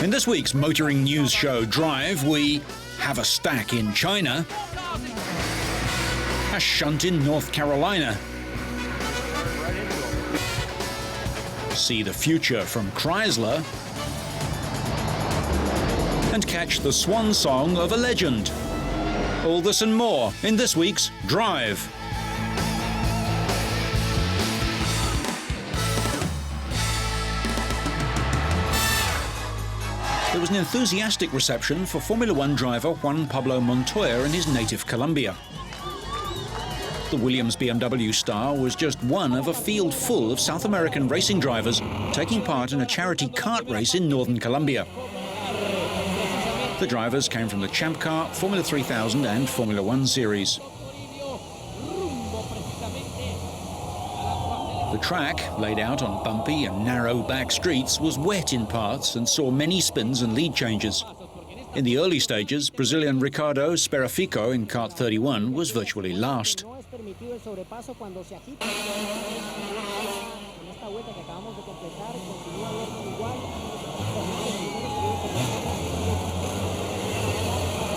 In this week's motoring news show Drive, we have a stack in China, a shunt in North Carolina, see the future from Chrysler, and catch the swan song of a legend. All this and more in this week's Drive. There was an enthusiastic reception for Formula One driver Juan Pablo Montoya in his native Colombia. The Williams BMW star was just one of a field full of South American racing drivers taking part in a charity kart race in northern Colombia. The drivers came from the Champ Car, Formula 3000 and Formula One series. The track, laid out on bumpy and narrow back streets, was wet in parts and saw many spins and lead changes. In the early stages, Brazilian Ricardo Sperafico in kart 31 was virtually last.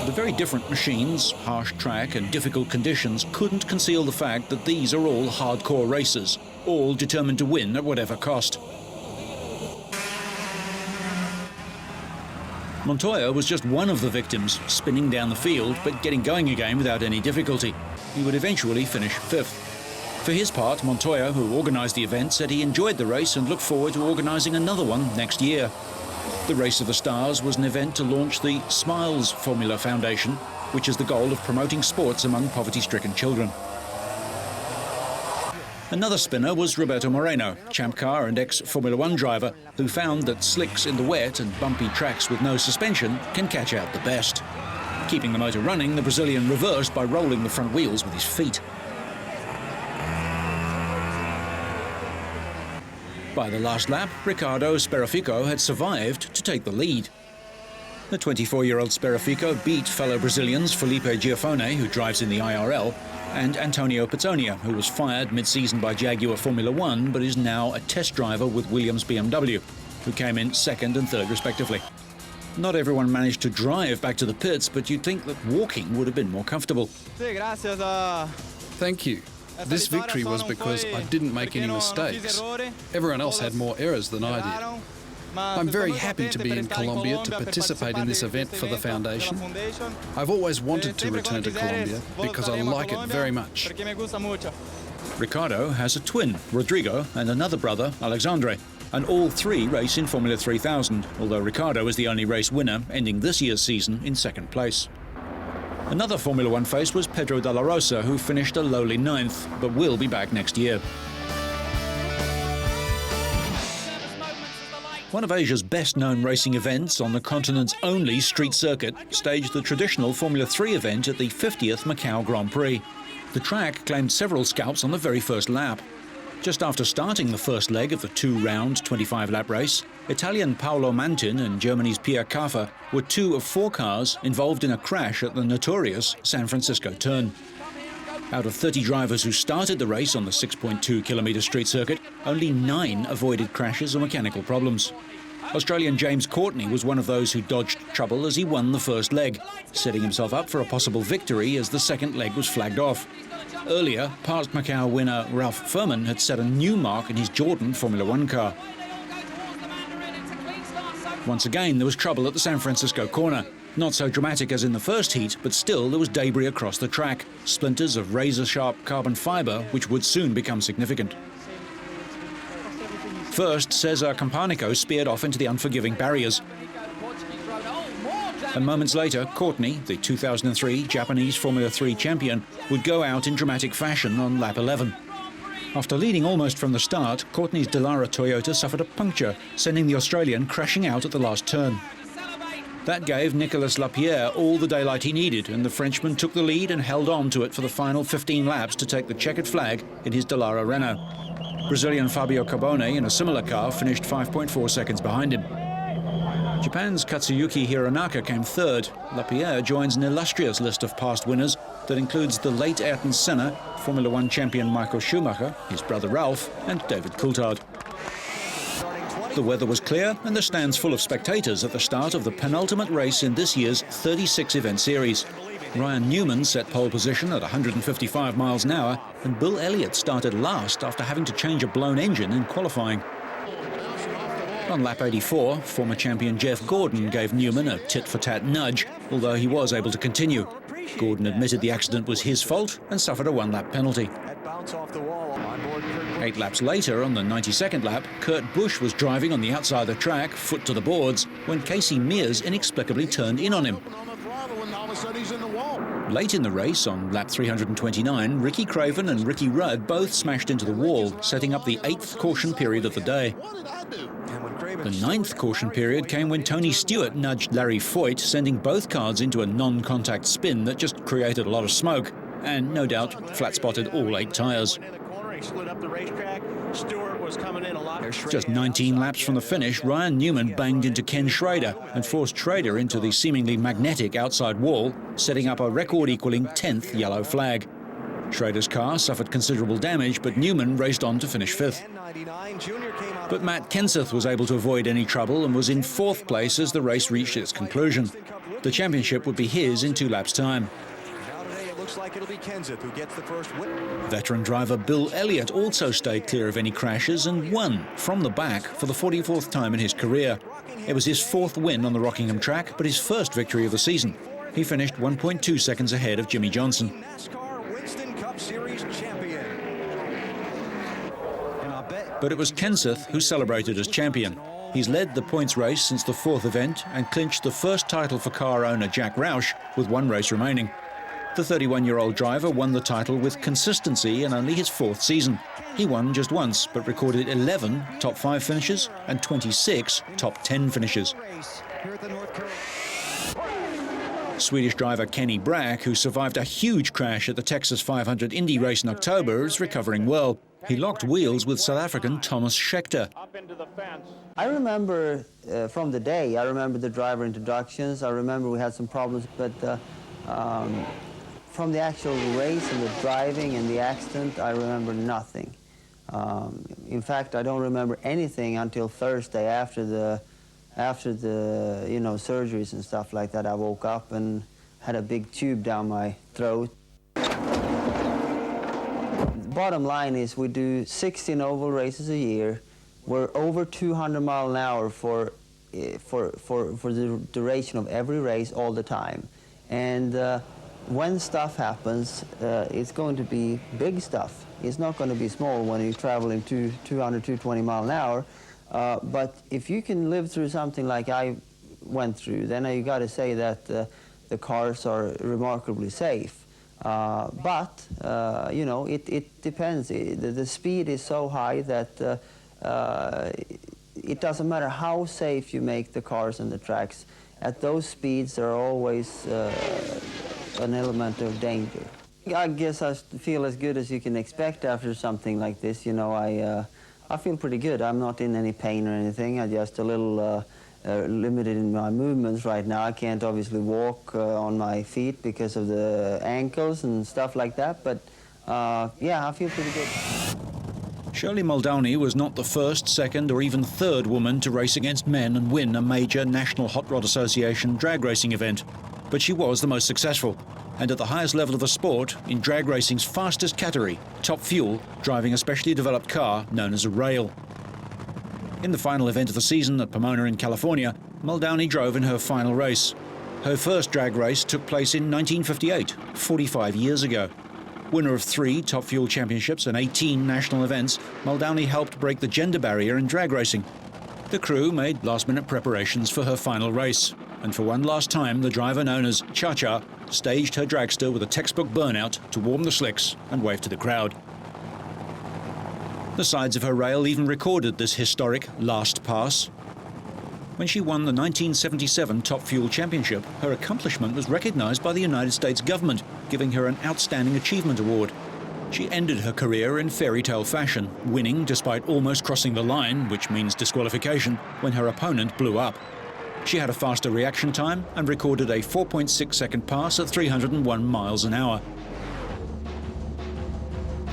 The very different machines, harsh track and difficult conditions couldn't conceal the fact that these are all hardcore racers, all determined to win at whatever cost. Montoya was just one of the victims, spinning down the field but getting going again without any difficulty. He would eventually finish fifth. For his part, Montoya, who organised the event, said he enjoyed the race and looked forward to organising another one next year. The Race of the Stars was an event to launch the Smiles Formula Foundation, which is the goal of promoting sports among poverty-stricken children. Another spinner was Roberto Moreno, Champ Car and ex-Formula One driver, who found that slicks in the wet and bumpy tracks with no suspension can catch out the best. Keeping the motor running, the Brazilian reversed by rolling the front wheels with his feet. By the last lap, Ricardo Sperafico had survived to take the lead. The 24-year-old Sperafico beat fellow Brazilians Felipe Giafone, who drives in the IRL, and Antonio Pettonia, who was fired mid-season by Jaguar Formula One but is now a test driver with Williams BMW, who came in second and third respectively. Not everyone managed to drive back to the pits, but you'd think that walking would have been more comfortable. Thank you. This victory was because I didn't make any mistakes. Everyone else had more errors than I did. I'm very happy to be in Colombia to participate in this event for the foundation. I've always wanted to return to Colombia because I like it very much. Ricardo has a twin, Rodrigo, and another brother, Alexandre, and all three race in Formula 3000, although Ricardo is the only race winner, ending this year's season in second place. Another Formula One face was Pedro Dalla Rosa, who finished a lowly 9th, but will be back next year. One of Asia's best-known racing events on the continent's only street circuit staged the traditional Formula 3 event at the 50th Macau Grand Prix. The track claimed several scalps on the very first lap. Just after starting the first leg of the two-round 25-lap race, Italian Paolo Mantin and Germany's Pierre Kaffer were two of four cars involved in a crash at the notorious San Francisco turn. Out of 30 drivers who started the race on the 6.2-kilometre street circuit, only 9 avoided crashes or mechanical problems. Australian James Courtney was one of those who dodged trouble as he won the first leg, setting himself up for a possible victory as the second leg was flagged off. Earlier, past Macau winner Ralph Furman had set a new mark in his Jordan Formula One car. Once again, there was trouble at the San Francisco corner. Not so dramatic as in the first heat, but still there was debris across the track, splinters of razor-sharp carbon fibre which would soon become significant. First, Cesar Campanico speared off into the unforgiving barriers. And moments later, Courtney, the 2003 Japanese Formula 3 champion, would go out in dramatic fashion on lap 11. After leading almost from the start, Courtney's Dallara Toyota suffered a puncture, sending the Australian crashing out at the last turn. That gave Nicolas Lapierre all the daylight he needed, and the Frenchman took the lead and held on to it for the final 15 laps to take the checkered flag in his Dallara Renault. Brazilian Fabio Carbone, in a similar car, finished 5.4 seconds behind him. Japan's Katsuyuki Hironaka came third. Lapierre joins an illustrious list of past winners that includes the late Ayrton Senna, Formula One champion Michael Schumacher, his brother Ralph, and David Coulthard. The weather was clear and the stands full of spectators at the start of the penultimate race in this year's 36-event series. Ryan Newman set pole position at 155 miles an hour, and Bill Elliott started last after having to change a blown engine in qualifying. On lap 84, former champion Jeff Gordon gave Newman a tit-for-tat nudge, although he was able to continue. Gordon admitted the accident was his fault and suffered a one-lap penalty. 8 laps later, on the 92nd lap, Kurt Busch was driving on the outside of the track, foot to the boards, when Casey Mears inexplicably turned in on him. Late in the race, on lap 329, Ricky Craven and Ricky Rudd both smashed into the wall, setting up the 8th caution period of the day. The 9th caution period came when Tony Stewart nudged Larry Foyt, sending both cars into a non-contact spin that just created a lot of smoke and, no doubt, flat-spotted all 8 tyres. Just 19 laps from the finish, Ryan Newman banged into Ken Schrader and forced Schrader into the seemingly magnetic outside wall, setting up a record-equaling 10th yellow flag. Schrader's car suffered considerable damage, but Newman raced on to finish 5th. But Matt Kenseth was able to avoid any trouble and was in 4th place as the race reached its conclusion. The championship would be his in 2 laps' time. Like it'll be Kenseth who gets the first win. Veteran driver Bill Elliott also stayed clear of any crashes and won from the back for the 44th time in his career. It was his 4th win on the Rockingham track, but his first victory of the season. He finished 1.2 seconds ahead of Jimmy Johnson. NASCAR Winston Cup Series champion. But it was Kenseth who celebrated as champion. He's led the points race since the 4th event and clinched the first title for car owner Jack Roush with 1 race remaining. The 31-year-old driver won the title with consistency in only his 4th season. He won just once, but recorded 11 top 5 finishes and 26 top 10 finishes. Swedish driver Kenny Brack, who survived a huge crash at the Texas 500 Indy race in October, is recovering well. He locked wheels with South African Thomas Schechter. I remember from the day, I remember the driver introductions, I remember we had some problems, but from the actual race and the driving and the accident, I remember nothing. In fact, I don't remember anything until Thursday after the surgeries and stuff like that. I woke up and had a big tube down my throat. Bottom line is we do 16 oval races a year. We're over 200 miles an hour for the duration of every race all the time. And when stuff happens, it's going to be big stuff. It's not going to be small when you're traveling 220 miles an hour. But if you can live through something like I went through, then you got to say that the cars are remarkably safe. But it depends. The speed is so high that it doesn't matter how safe you make the cars and the tracks. At those speeds, there are always an element of danger. I guess I feel as good as you can expect after something like this. You know, I feel pretty good. I'm not in any pain or anything. I'm just a little limited in my movements right now. I can't obviously walk on my feet because of the ankles and stuff like that. But yeah, I feel pretty good. Shirley Muldowney was not the first, second, or even third woman to race against men and win a major National Hot Rod Association drag racing event. But she was the most successful, and at the highest level of the sport, in drag racing's fastest category, Top Fuel, driving a specially developed car known as a rail. In the final event of the season at Pomona in California, Muldowney drove in her final race. Her first drag race took place in 1958, 45 years ago. Winner of 3 Top Fuel championships and 18 national events, Muldowney helped break the gender barrier in drag racing. The crew made last-minute preparations for her final race, and for one last time, the driver known as Cha-Cha staged her dragster with a textbook burnout to warm the slicks and wave to the crowd. The sides of her rail even recorded this historic last pass. When she won the 1977 Top Fuel Championship, her accomplishment was recognized by the United States government, giving her an Outstanding Achievement Award. She ended her career in fairy tale fashion, winning despite almost crossing the line, which means disqualification, when her opponent blew up. She had a faster reaction time and recorded a 4.6-second pass at 301 miles an hour.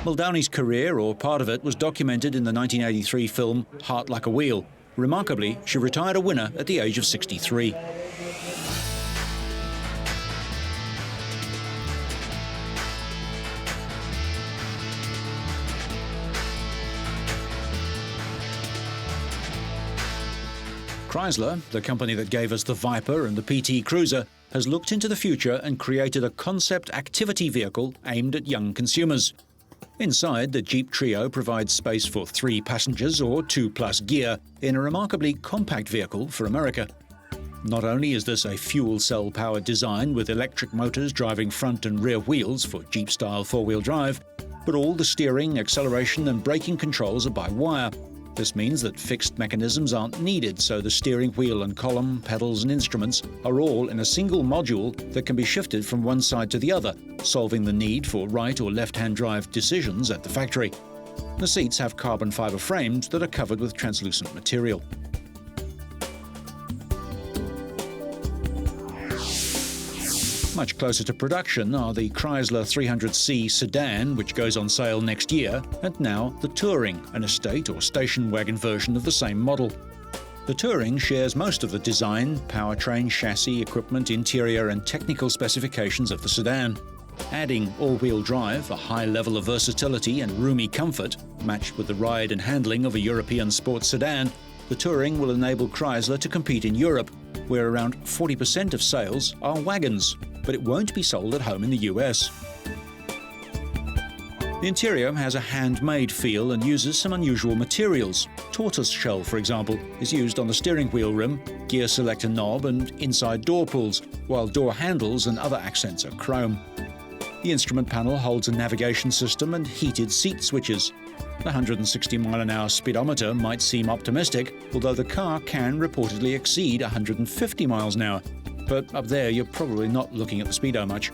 Muldowney's career, or part of it, was documented in the 1983 film Heart Like a Wheel. Remarkably, she retired a winner at the age of 63. Chrysler, the company that gave us the Viper and the PT Cruiser, has looked into the future and created a concept activity vehicle aimed at young consumers. Inside, the Jeep Trio provides space for 3 passengers or 2+ gear in a remarkably compact vehicle for America. Not only is this a fuel cell powered design with electric motors driving front and rear wheels for Jeep-style 4-wheel drive, but all the steering, acceleration and braking controls are by wire. This means that fixed mechanisms aren't needed, so the steering wheel and column, pedals and instruments are all in a single module that can be shifted from one side to the other, solving the need for right or left-hand drive decisions at the factory. The seats have carbon fibre frames that are covered with translucent material. Much closer to production are the Chrysler 300c sedan, which goes on sale next year, and now the Touring, an estate or station wagon version of the same model. The Touring shares most of the design, powertrain, chassis, equipment, interior and technical specifications of the sedan. Adding all-wheel drive, a high level of versatility and roomy comfort, matched with the ride and handling of a European sports sedan, the Touring will enable Chrysler to compete in Europe, where around 40% of sales are wagons, but it won't be sold at home in the US. The interior has a handmade feel and uses some unusual materials. Tortoise shell, for example, is used on the steering wheel rim, gear selector knob and inside door pulls, while door handles and other accents are chrome. The instrument panel holds a navigation system and heated seat switches. The 160 mile-an-hour speedometer might seem optimistic, although the car can reportedly exceed 150 miles an hour. But up there, you're probably not looking at the speedo much.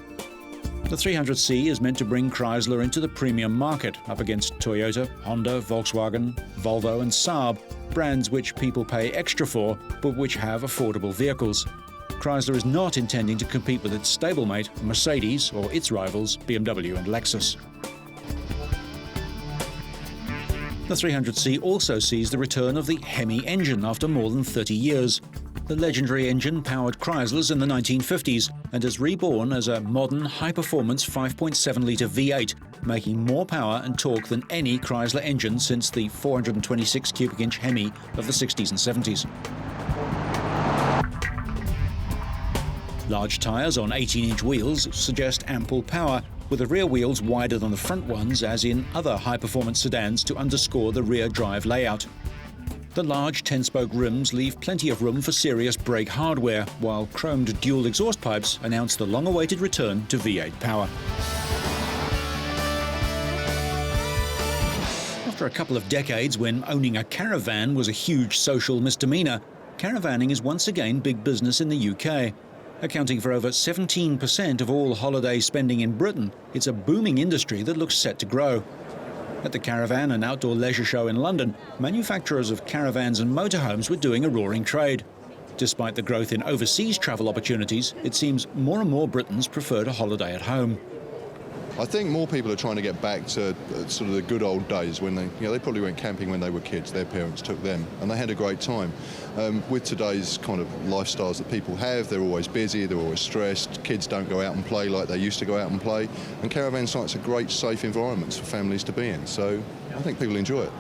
The 300c is meant to bring Chrysler into the premium market, up against Toyota, Honda, Volkswagen, Volvo and Saab, brands which people pay extra for, but which have affordable vehicles. Chrysler is not intending to compete with its stablemate, Mercedes, or its rivals, BMW and Lexus. The 300c also sees the return of the Hemi engine after more than 30 years. The legendary engine powered Chryslers in the 1950s and is reborn as a modern, high-performance 5.7-litre V8, making more power and torque than any Chrysler engine since the 426 cubic inch Hemi of the 60s and 70s. Large tyres on 18-inch wheels suggest ample power, with the rear wheels wider than the front ones, as in other high-performance sedans, to underscore the rear drive layout. The large 10-spoke rims leave plenty of room for serious brake hardware, while chromed dual exhaust pipes announce the long-awaited return to V8 power. After a couple of decades when owning a caravan was a huge social misdemeanor, caravanning is once again big business in the UK. Accounting for over 17% of all holiday spending in Britain, it's a booming industry that looks set to grow. At the Caravan and Outdoor Leisure Show in London, manufacturers of caravans and motorhomes were doing a roaring trade. Despite the growth in overseas travel opportunities, it seems more and more Britons prefer to holiday at home. I think more people are trying to get back to sort of the good old days when they probably went camping when they were kids. Their parents took them and they had a great time. With today's kind of lifestyles that people have, they're always busy, they're always stressed. Kids don't go out and play like they used to go out and play. And caravan sites are great, safe environments for families to be in. So I think people enjoy it.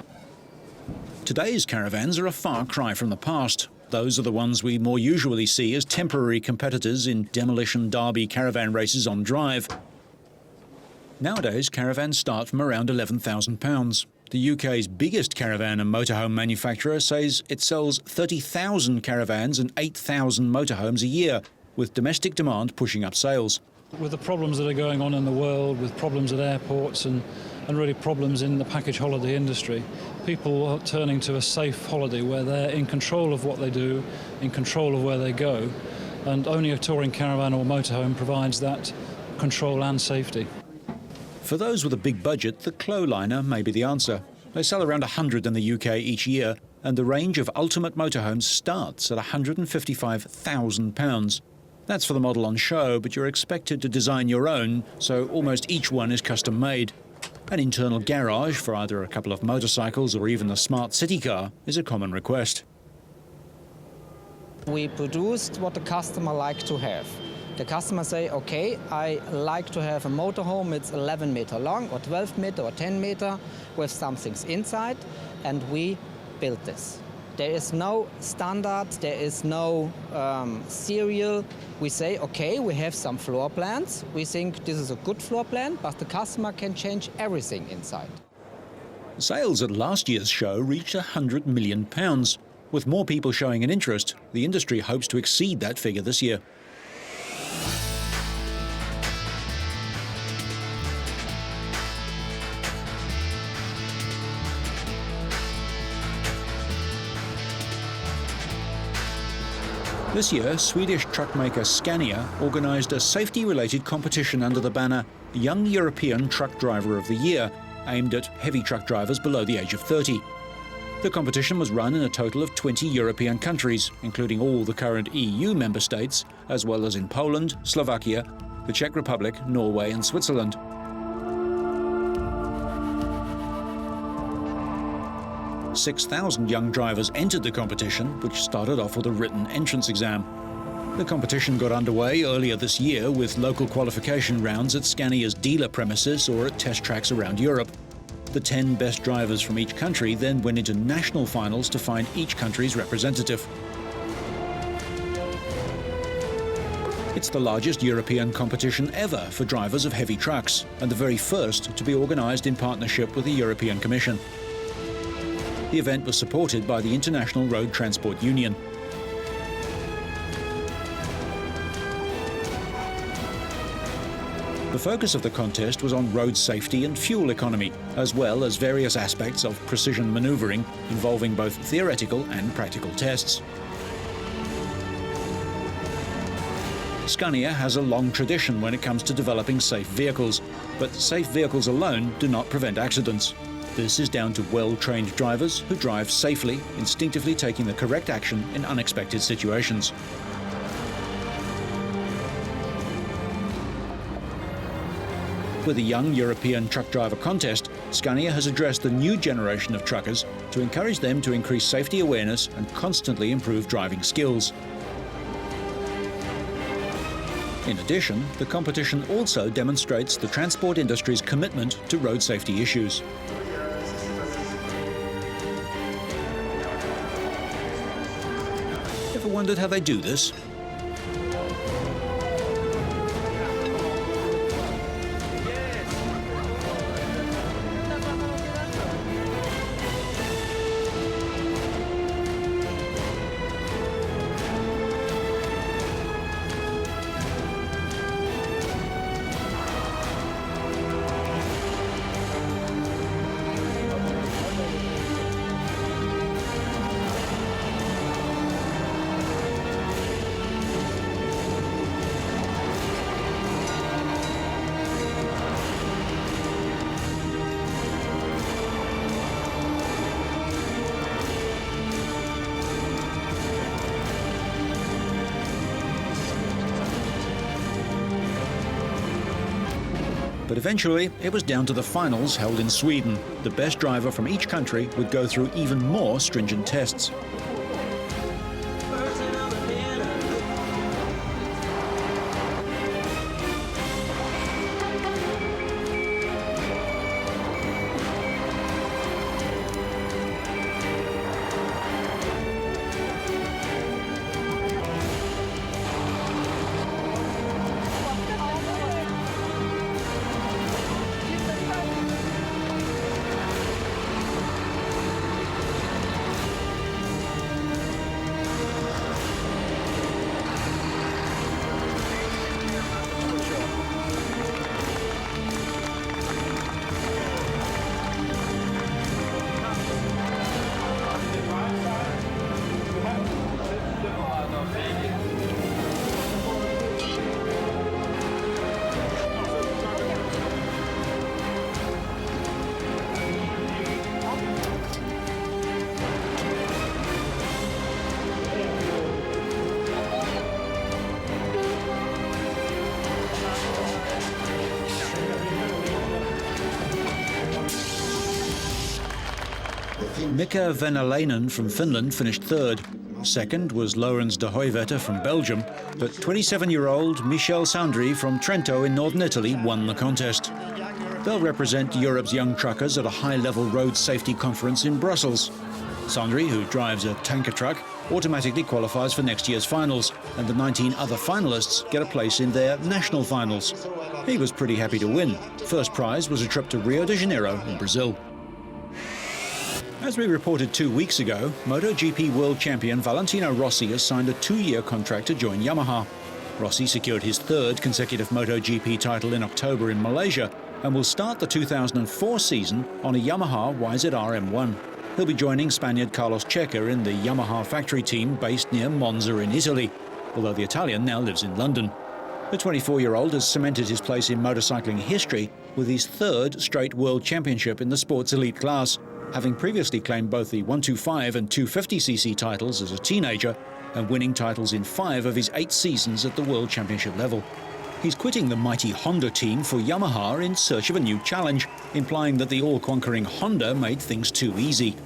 Today's caravans are a far cry from the past. Those are the ones we more usually see as temporary competitors in demolition derby caravan races on drive. Nowadays, caravans start from around £11,000. The UK's biggest caravan and motorhome manufacturer says it sells 30,000 caravans and 8,000 motorhomes a year, with domestic demand pushing up sales. With the problems that are going on in the world, with problems at airports and really problems in the package holiday industry, people are turning to a safe holiday where they're in control of what they do, in control of where they go, and only a touring caravan or motorhome provides that control and safety. For those with a big budget, the Clowliner may be the answer. They sell around 100 in the UK each year, and the range of ultimate motorhomes starts at £155,000. That's for the model on show, but you're expected to design your own, so almost each one is custom made. An internal garage for either a couple of motorcycles or even a smart city car is a common request. We produced what the customer like to have. The customer say, okay, I like to have a motorhome, it's 11 meter long or 12 meter or 10 meter with some things inside, and we built this. There is no standard, there is no serial. We say, okay, we have some floor plans. We think this is a good floor plan, but the customer can change everything inside. Sales at last year's show reached £100 million. With more people showing an interest, the industry hopes to exceed that figure this year. This year, Swedish truck maker Scania organised a safety-related competition under the banner Young European Truck Driver of the Year, aimed at heavy truck drivers below the age of 30. The competition was run in a total of 20 European countries, including all the current EU member states, as well as in Poland, Slovakia, the Czech Republic, Norway and Switzerland. "6,000 young drivers entered the competition, which started off with a written entrance exam. The competition got underway earlier this year with local qualification rounds at Scania's dealer premises or at test tracks around Europe. The 10 best drivers from each country then went into national finals to find each country's representative. It's the largest European competition ever for drivers of heavy trucks, and the very first to be organised in partnership with the European Commission. The event was supported by the International Road Transport Union. The focus of the contest was on road safety and fuel economy, as well as various aspects of precision manoeuvring involving both theoretical and practical tests. Scania has a long tradition when it comes to developing safe vehicles, but safe vehicles alone do not prevent accidents. This is down to well-trained drivers who drive safely, instinctively taking the correct action in unexpected situations. With the Young European Truck Driver Contest, Scania has addressed the new generation of truckers to encourage them to increase safety awareness and constantly improve driving skills. In addition, the competition also demonstrates the transport industry's commitment to road safety issues. Ever wondered how they do this? But eventually, it was down to the finals held in Sweden. The best driver from each country would go through even more stringent tests. Mika Venäläinen from Finland finished third. Second was Laurens de Hooivetter from Belgium, but 27-year-old Michel Sandri from Trento in northern Italy won the contest. They'll represent Europe's young truckers at a high-level road safety conference in Brussels. Sandri, who drives a tanker truck, automatically qualifies for next year's finals, and the 19 other finalists get a place in their national finals. He was pretty happy to win. First prize was a trip to Rio de Janeiro in Brazil. As we reported 2 weeks ago, MotoGP world champion Valentino Rossi has signed a 2-year contract to join Yamaha. Rossi secured his third consecutive MotoGP title in October in Malaysia and will start the 2004 season on a Yamaha YZR M1. He'll be joining Spaniard Carlos Checa in the Yamaha factory team based near Monza in Italy, although the Italian now lives in London. The 24-year-old has cemented his place in motorcycling history with his third straight world championship in the sport's elite class, having previously claimed both the 125 and 250cc titles as a teenager and winning titles in 5 of his 8 seasons at the World Championship level. He's quitting the mighty Honda team for Yamaha in search of a new challenge, implying that the all-conquering Honda made things too easy.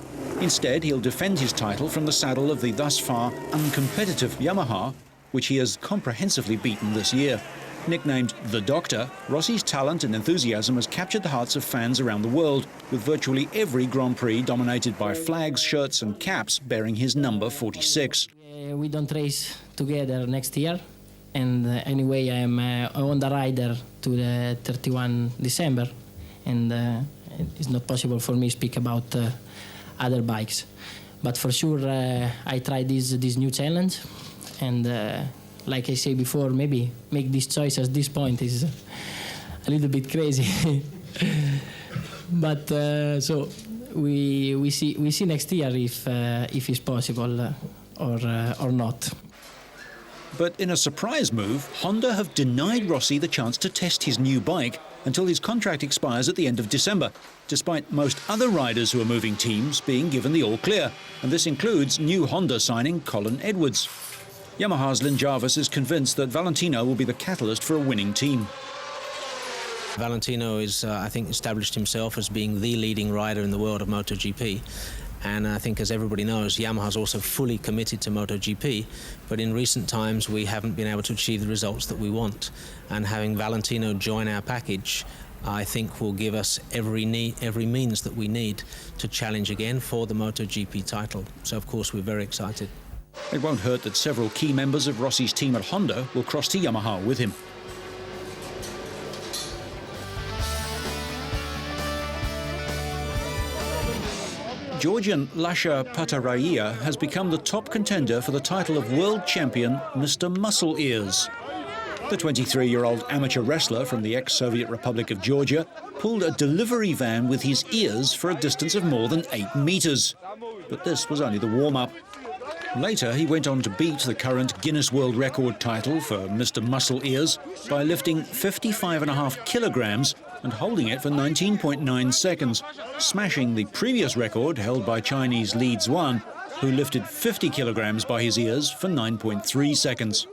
Instead, he'll defend his title from the saddle of the thus far uncompetitive Yamaha, which he has comprehensively beaten this year. Nicknamed The Doctor, Rossi's talent and enthusiasm has captured the hearts of fans around the world, with virtually every Grand Prix dominated by flags, shirts and caps bearing his number 46. We don't race together next year, and anyway I am on the rider to the 31 December, and it's not possible for me to speak about other bikes. But for sure I tried this new challenge, and like I say before, maybe make this choice at this point is a little bit crazy. But so we see next year if it's possible or not. But in a surprise move, Honda have denied Rossi the chance to test his new bike until his contract expires at the end of December, despite most other riders who are moving teams being given the all-clear, and this includes new Honda signing Colin Edwards. Yamaha's Lynn Jarvis is convinced that Valentino will be the catalyst for a winning team. Valentino is, I think, established himself as being the leading rider in the world of MotoGP. And I think, as everybody knows, Yamaha's also fully committed to MotoGP. But in recent times, we haven't been able to achieve the results that we want. And having Valentino join our package, I think will give us every means that we need to challenge again for the MotoGP title. So, of course, we're very excited. It won't hurt that several key members of Rossi's team at Honda will cross to Yamaha with him. Georgian Lasha Pataraia has become the top contender for the title of world champion Mr. Muscle Ears. The 23-year-old amateur wrestler from the ex-Soviet Republic of Georgia pulled a delivery van with his ears for a distance of more than 8 meters. But this was only the warm-up. Later, he went on to beat the current Guinness World Record title for Mr. Muscle Ears by lifting 55.5 kilograms and holding it for 19.9 seconds, smashing the previous record held by Chinese Li Zuan, who lifted 50 kilograms by his ears for 9.3 seconds.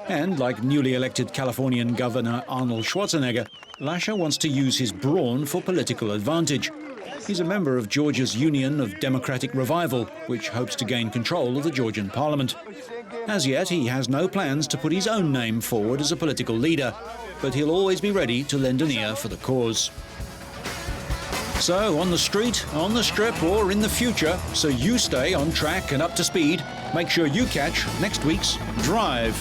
And like newly elected Californian Governor Arnold Schwarzenegger, Lasha wants to use his brawn for political advantage. He's a member of Georgia's Union of Democratic Revival, which hopes to gain control of the Georgian parliament. As yet, he has no plans to put his own name forward as a political leader, but he'll always be ready to lend an ear for the cause. So, on the street, on the strip, or in the future, so you stay on track and up to speed, make sure you catch next week's Drive.